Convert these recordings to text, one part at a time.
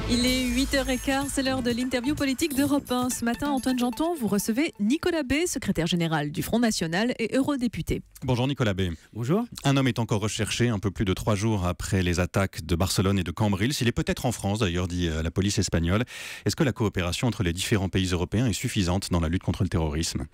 Il est 8h15, c'est l'heure de l'interview politique d'Europe 1. Ce matin, Antoine Janton, vous recevez Nicolas Bay, secrétaire général du Front National et eurodéputé. Bonjour Nicolas Bay. Bonjour. Un homme est encore recherché un peu plus de 3 jours après les attaques de Barcelone et de Cambrils. Il est peut-être en France, d'ailleurs, dit la police espagnole. Est-ce que la coopération entre les différents pays européens est suffisante dans la lutte contre le terrorisme ?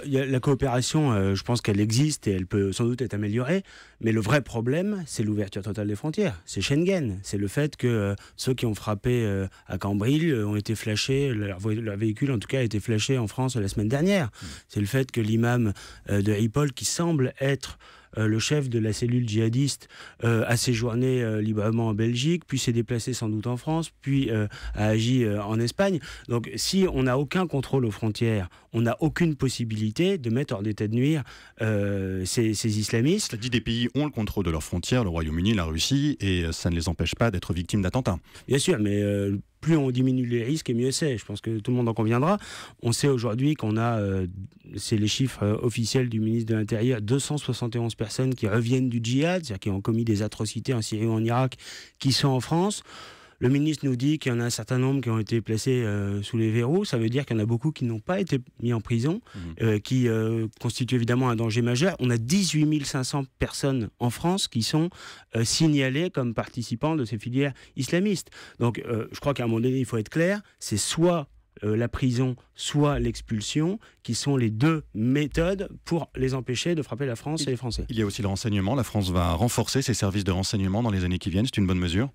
La coopération, je pense qu'elle existe et elle peut sans doute être améliorée. Mais le vrai problème, c'est l'ouverture totale des frontières. C'est Schengen. C'est le fait que ceux qui ont frappé à Cambrils ont été flashés, leur véhicule en tout cas a été flashé en France la semaine dernière. C'est le fait que l'imam de Ripoll, qui semble être le chef de la cellule djihadiste, a séjourné librement en Belgique, puis s'est déplacé sans doute en France, puis a agi en Espagne. Donc si on n'a aucun contrôle aux frontières, on n'a aucune possibilité de mettre hors d'état de nuire ces islamistes. Cela dit, des pays ont le contrôle de leurs frontières, le Royaume-Uni, la Russie, et ça ne les empêche pas d'être victimes d'attentats. Bien sûr, mais plus on diminue les risques, et mieux c'est. Je pense que tout le monde en conviendra. On sait aujourd'hui qu'on a, c'est les chiffres officiels du ministre de l'Intérieur, 271 personnes qui reviennent du djihad, c'est-à-dire qui ont commis des atrocités en Syrie ou en Irak, qui sont en France. Le ministre nous dit qu'il y en a un certain nombre qui ont été placés sous les verrous. Ça veut dire qu'il y en a beaucoup qui n'ont pas été mis en prison, qui constituent évidemment un danger majeur. On a 18 500 personnes en France qui sont signalées comme participants de ces filières islamistes. Donc je crois qu'à un moment donné, il faut être clair, c'est soit la prison, soit l'expulsion, qui sont les deux méthodes pour les empêcher de frapper la France et les Français. Il y a aussi le renseignement. La France va renforcer ses services de renseignement dans les années qui viennent. C'est une bonne mesure ?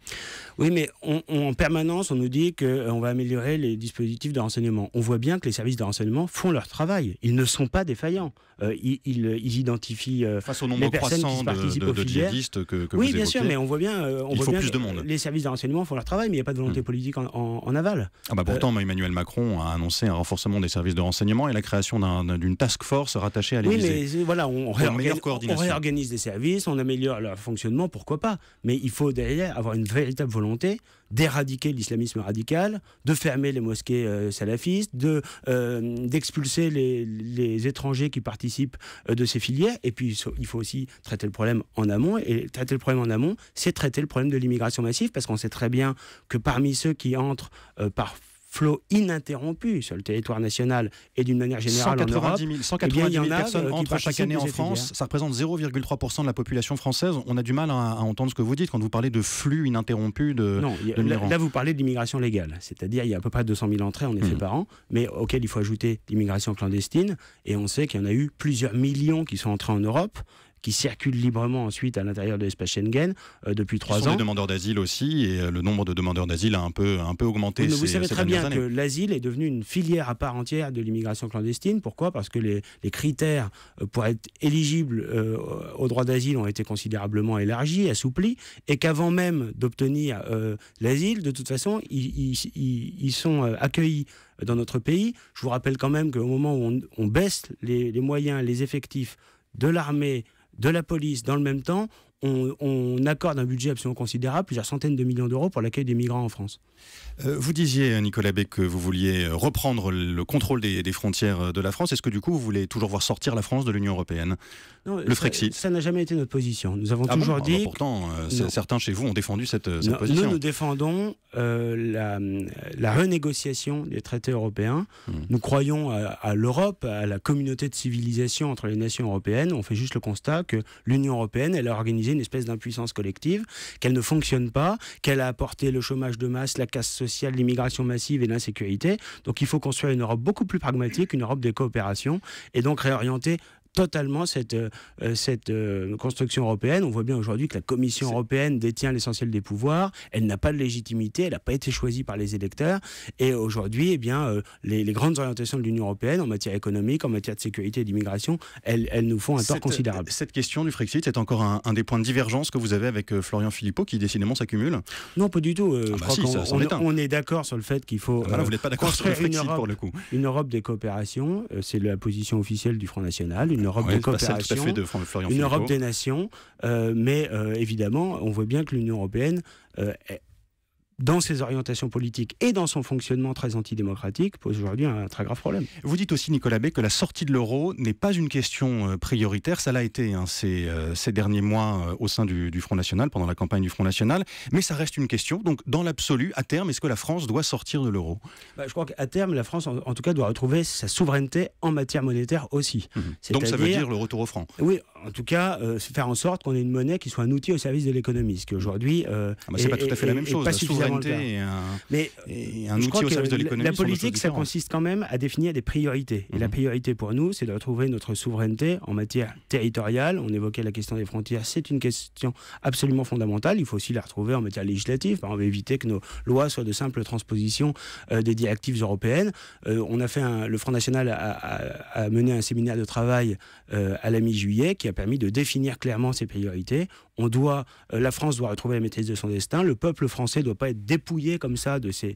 Oui, mais en permanence, on nous dit qu'on va améliorer les dispositifs de renseignement. On voit bien que les services de renseignement font leur travail. Ils ne sont pas défaillants. Ils identifient face au nombre les personnes croissant qui participent aux de filières. djihadistes que vous Oui, évoquez. bien sûr, mais on voit bien, il faut plus de monde. Les services de renseignement font leur travail, mais il n'y a pas de volonté politique en aval. Ah bah pourtant, Emmanuel Macron a annoncé un renforcement des services de renseignement et la création d'une task force rattachée à l'Élysée. Oui, mais voilà, on réorganise des services, on améliore leur fonctionnement, pourquoi pas. Mais il faut derrière avoir une véritable volonté d'éradiquer l'islamisme radical, de fermer les mosquées salafistes, d'expulser les étrangers qui participent de ces filières. Et puis, il faut aussi traiter le problème en amont. Et traiter le problème en amont, c'est traiter le problème de l'immigration massive, parce qu'on sait très bien que parmi ceux qui entrent par flot ininterrompu sur le territoire national et d'une manière générale 190 000 personnes entrent chaque année en France. Ça représente 0,3% de la population française. On a du mal à entendre ce que vous dites quand vous parlez de flux ininterrompu de migrants. Là, vous parlez de l'immigration légale. C'est-à-dire il y a à peu près 200 000 entrées en effet par an, mais auxquelles il faut ajouter l'immigration clandestine. Et on sait qu'il y en a eu plusieurs millions qui sont entrés en Europe, qui circulent librement ensuite à l'intérieur de l'espace Schengen depuis 3 ans. Ce sont des demandeurs d'asile aussi, et le nombre de demandeurs d'asile a un peu augmenté vous savez très bien années. que l'asile est devenu une filière à part entière de l'immigration clandestine. Pourquoi ? Parce que les critères pour être éligible au droit d'asile ont été considérablement élargis, assouplis, et qu'avant même d'obtenir l'asile, de toute façon, ils sont accueillis dans notre pays. Je vous rappelle quand même qu'au moment où on baisse les moyens, les effectifs de l'armée, de la police, dans le même temps, on accorde un budget absolument considérable, plusieurs centaines de millions d'euros pour l'accueil des migrants en France. Vous disiez, Nicolas Bay, que vous vouliez reprendre le contrôle des frontières de la France. Est-ce que du coup, vous voulez toujours voir sortir la France de l'Union européenne ? Non, Frexit. Ça n'a jamais été notre position. Nous avons toujours dit... pourtant, certains chez vous ont défendu cette position. Nous défendons la renégociation des traités européens. Nous croyons à l'Europe, à la communauté de civilisation entre les nations européennes. On fait juste le constat que l'Union européenne, elle a organisé une espèce d'impuissance collective, qu'elle ne fonctionne pas, qu'elle a apporté le chômage de masse, la casse sociale, l'immigration massive et l'insécurité. Donc il faut construire une Europe beaucoup plus pragmatique, une Europe des coopérations, et donc réorienter totalement cette construction européenne. On voit bien aujourd'hui que la Commission européenne détient l'essentiel des pouvoirs. Elle n'a pas de légitimité, elle n'a pas été choisie par les électeurs. Et aujourd'hui, les grandes orientations de l'Union européenne en matière économique, en matière de sécurité et d'immigration, elles nous font un tort considérable. Cette question du Frexit, c'est encore un des points de divergence que vous avez avec Florian Philippot, qui décidément s'accumule ? Non, pas du tout. On est d'accord sur le fait qu'il faut vous n'êtes pas d'accord sur le Frexit pour le coup. Une Europe des coopérations, c'est la position officielle du Front National, une Europe de coopération, une Europe des nations, mais évidemment, on voit bien que l'Union européenne dans ses orientations politiques et dans son fonctionnement très antidémocratique, pose aujourd'hui un très grave problème. Vous dites aussi, Nicolas Bay, que la sortie de l'euro n'est pas une question prioritaire. Ça l'a été ces derniers mois au sein du Front National, pendant la campagne du Front National. Mais ça reste une question. Donc, dans l'absolu, à terme, est-ce que la France doit sortir de l'euro ? Je crois qu'à terme, la France, en tout cas, doit retrouver sa souveraineté en matière monétaire aussi. Donc, ça veut dire le retour au franc ? Oui, en tout cas, faire en sorte qu'on ait une monnaie qui soit un outil au service de l'économie. Ce qui aujourd'hui... c'est pas tout à fait la même chose. La souveraineté et un outil au service de l'économie. La politique, ça consiste quand même à définir des priorités. Et la priorité pour nous, c'est de retrouver notre souveraineté en matière territoriale. On évoquait la question des frontières. C'est une question absolument fondamentale. Il faut aussi la retrouver en matière législative. On va éviter que nos lois soient de simples transpositions des directives européennes. Le Front National a mené un séminaire de travail à la mi-juillet qui a permis de définir clairement ses priorités. La France doit retrouver la maîtrise de son destin. Le peuple français ne doit pas être dépouillé comme ça de ses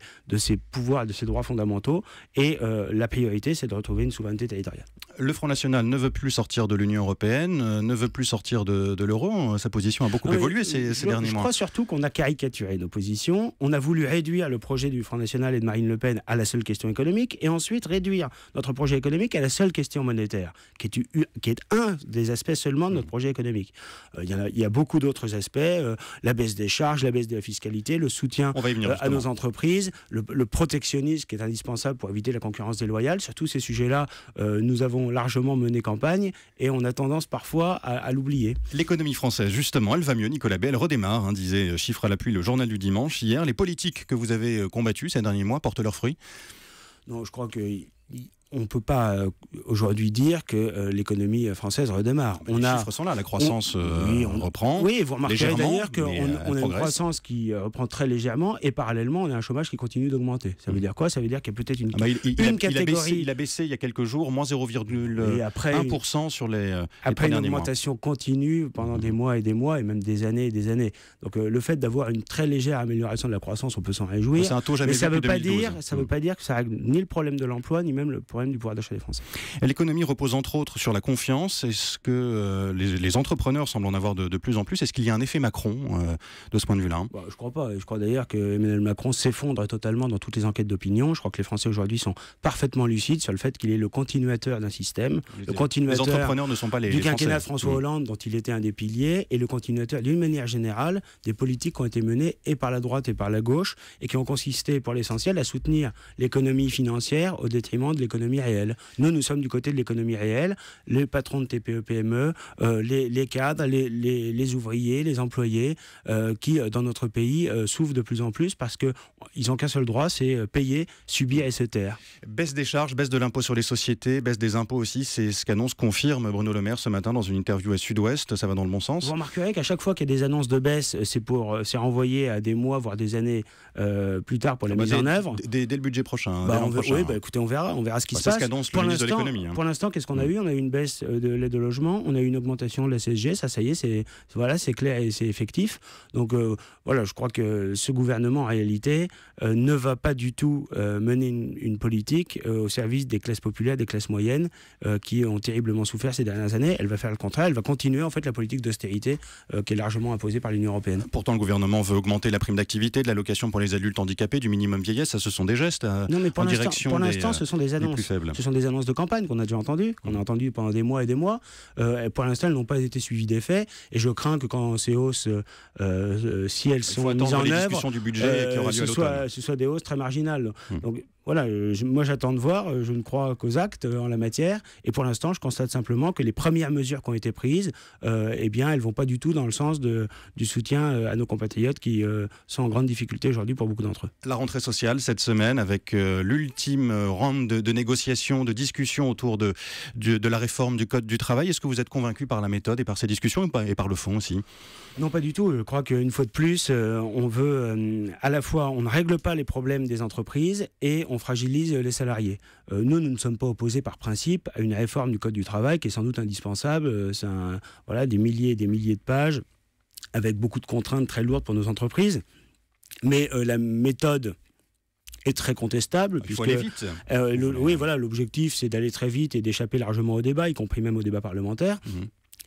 pouvoirs, de ses droits fondamentaux. Et la priorité, c'est de retrouver une souveraineté territoriale. Le Front National ne veut plus sortir de l'Union européenne, ne veut plus sortir de l'euro. Sa position a beaucoup évolué ces derniers mois. Je crois surtout qu'on a caricaturé nos positions. On a voulu réduire le projet du Front National et de Marine Le Pen à la seule question économique et ensuite réduire notre projet économique à la seule question monétaire, qui est un des aspects seulement de notre projet économique. Il y a beaucoup d'autres aspects, la baisse des charges, la baisse de la fiscalité, le soutien à nos entreprises, le protectionnisme qui est indispensable pour éviter la concurrence déloyale. Sur tous ces sujets-là, nous avons largement mené campagne et on a tendance parfois à l'oublier. L'économie française, justement, elle va mieux, Nicolas Bay, elle redémarre, disait chiffre à l'appui le journal du dimanche hier. Les politiques que vous avez combattues ces derniers mois portent leurs fruits ? Non, je crois que... On ne peut pas aujourd'hui dire que l'économie française redémarre. Les chiffres sont là, la croissance reprend. Oui, vous remarquerez d'ailleurs qu'on a une croissance qui reprend très légèrement et parallèlement, on a un chômage qui continue d'augmenter. Ça veut dire quoi ? Ça veut dire qu'il y a peut-être une catégorie... Il a baissé il y a quelques jours, moins 0,1% sur les après une derniers augmentation continue pendant des mois et même des années et des années. Donc le fait d'avoir une très légère amélioration de la croissance, on peut s'en réjouir. C'est un taux jamais mais ça vu ne depuis veut pas dire que ça règle ni le problème de l'emploi, ni même le problème du pouvoir d'achat des Français. L'économie repose entre autres sur la confiance. Est-ce que les entrepreneurs semblent en avoir de plus en plus ? Est-ce qu'il y a un effet Macron de ce point de vue-là ? Je ne crois pas. Je crois d'ailleurs que Emmanuel Macron s'effondre totalement dans toutes les enquêtes d'opinion. Je crois que les Français aujourd'hui sont parfaitement lucides sur le fait qu'il est le continuateur d'un système. Le continuateur les entrepreneurs ne sont pas les quinquennat de Français. François Hollande, dont il était un des piliers, et le continuateur, d'une manière générale, des politiques qui ont été menées et par la droite et par la gauche, et qui ont consisté, pour l'essentiel, à soutenir l'économie financière au détriment de l'économie réelle. Nous sommes du côté de l'économie réelle, les patrons de TPE-PME, les cadres, les ouvriers, les employés, qui, dans notre pays, souffrent de plus en plus parce qu'ils n'ont qu'un seul droit, c'est payer, subir et se taire. Baisse des charges, baisse de l'impôt sur les sociétés, baisse des impôts aussi, c'est ce qu'annonce, confirme Bruno Le Maire ce matin dans une interview à Sud-Ouest. Ça va dans le bon sens ? Vous remarquerez qu'à chaque fois qu'il y a des annonces de baisse, c'est renvoyé à des mois, voire des années plus tard pour la mise en œuvre. Dès le budget prochain. Écoutez, on verra ce qui se passe. Pour l'instant, qu'est-ce qu'on a eu ? On a eu une baisse de l'aide au logement, on a eu une augmentation de la CSG, ça y est, c'est clair et c'est effectif. Donc je crois que ce gouvernement, en réalité, ne va pas du tout mener une politique au service des classes populaires, des classes moyennes, qui ont terriblement souffert ces dernières années. Elle va faire le contraire, elle va continuer en fait la politique d'austérité qui est largement imposée par l'Union européenne. Pourtant, le gouvernement veut augmenter la prime d'activité, de l'allocation pour les adultes handicapés, du minimum vieillesse, ça ce sont des gestes en direction pour l'instant, ce sont des annonces. Plus faibles. Ce sont des annonces de campagne qu'on a déjà entendues, pendant des mois et des mois. Pour l'instant, elles n'ont pas été suivies d'effet. Et je moi, je crains que quand ces hausses, si elles sont mises en œuvre, du budget qui aura lieu ce soit des hausses très marginales. Donc, voilà, moi j'attends de voir, je ne crois qu'aux actes en la matière, et pour l'instant je constate simplement que les premières mesures qui ont été prises, eh bien elles ne vont pas du tout dans le sens du soutien à nos compatriotes qui sont en grande difficulté aujourd'hui pour beaucoup d'entre eux. La rentrée sociale cette semaine avec l'ultime round de négociations, de discussions autour de la réforme du Code du travail. Est-ce que vous êtes convaincu par la méthode et par ces discussions et par le fond aussi ? Non, pas du tout. Je crois qu'une fois de plus, on veut à la fois, on ne règle pas les problèmes des entreprises et on fragilise les salariés. Nous ne sommes pas opposés par principe à une réforme du Code du travail qui est sans doute indispensable. C'est des milliers et des milliers de pages avec beaucoup de contraintes très lourdes pour nos entreprises. Mais la méthode est très contestable. Il faut aller vite. L'objectif, c'est d'aller très vite et d'échapper largement au débat, y compris même au débat parlementaire.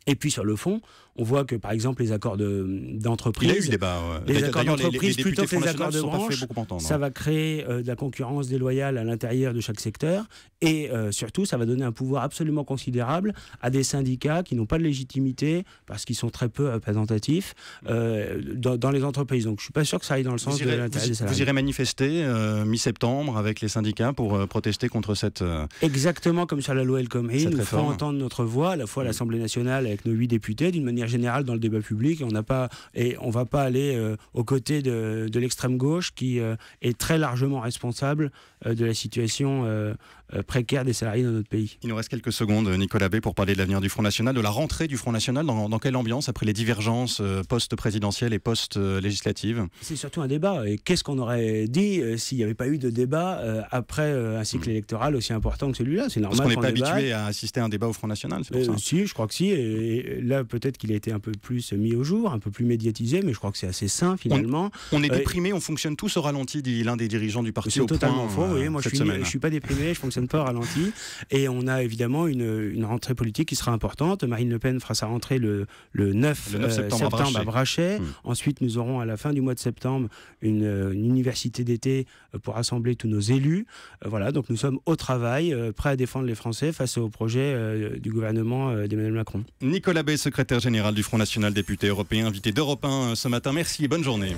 Et puis sur le fond, On voit que, par exemple, les accords d'entreprise... Il y a eu le débat. Les accords d'entreprise, plutôt que les accords de branche, ça va va créer de la concurrence déloyale à l'intérieur de chaque secteur. Et surtout, ça va donner un pouvoir absolument considérable à des syndicats qui n'ont pas de légitimité parce qu'ils sont très peu représentatifs dans les entreprises. Donc je ne suis pas sûr que ça aille dans le sens de l'intérêt des salariés. Vous irez manifester mi-septembre avec les syndicats pour protester contre cette... Exactement comme sur la loi El Khomri, nous ferons entendre notre voix, à la fois à l'Assemblée nationale avec nos 8 députés, d'une manière générale dans le débat public. On ne va pas aller aux côtés de l'extrême gauche qui est très largement responsable de la situation précaire des salariés dans notre pays. Il nous reste quelques secondes, Nicolas Bay, pour parler de l'avenir du Front National, de la rentrée du Front National. Dans quelle ambiance après les divergences post-présidentielles et post-législatives? C'est surtout un débat. Et qu'est-ce qu'on aurait dit s'il n'y avait pas eu de débat après un cycle électoral aussi important que celui-là? C'est normal. Parce qu'on n'est pas habitué à assister à un débat au Front National, c'est pour ça. Si, je crois que si. Et là, peut-être qu'il a été un peu plus mis au jour, un peu plus médiatisé, mais je crois que c'est assez sain finalement. On est déprimé, on fonctionne tous au ralenti, dit l'un des dirigeants du parti. C'est totalement faux. Oui, moi, je suis pas déprimé, je fonctionne pas au ralenti. Et on a évidemment une rentrée politique qui sera importante. Marine Le Pen fera sa rentrée le 9 septembre à Brachet. Ensuite, nous aurons à la fin du mois de septembre une université d'été pour rassembler tous nos élus. Voilà, donc nous sommes au travail, prêts à défendre les Français face au projet du gouvernement d'Emmanuel Macron. Nicolas Bay, secrétaire général du Front National, député européen, invité d'Europe 1 ce matin. Merci et bonne journée.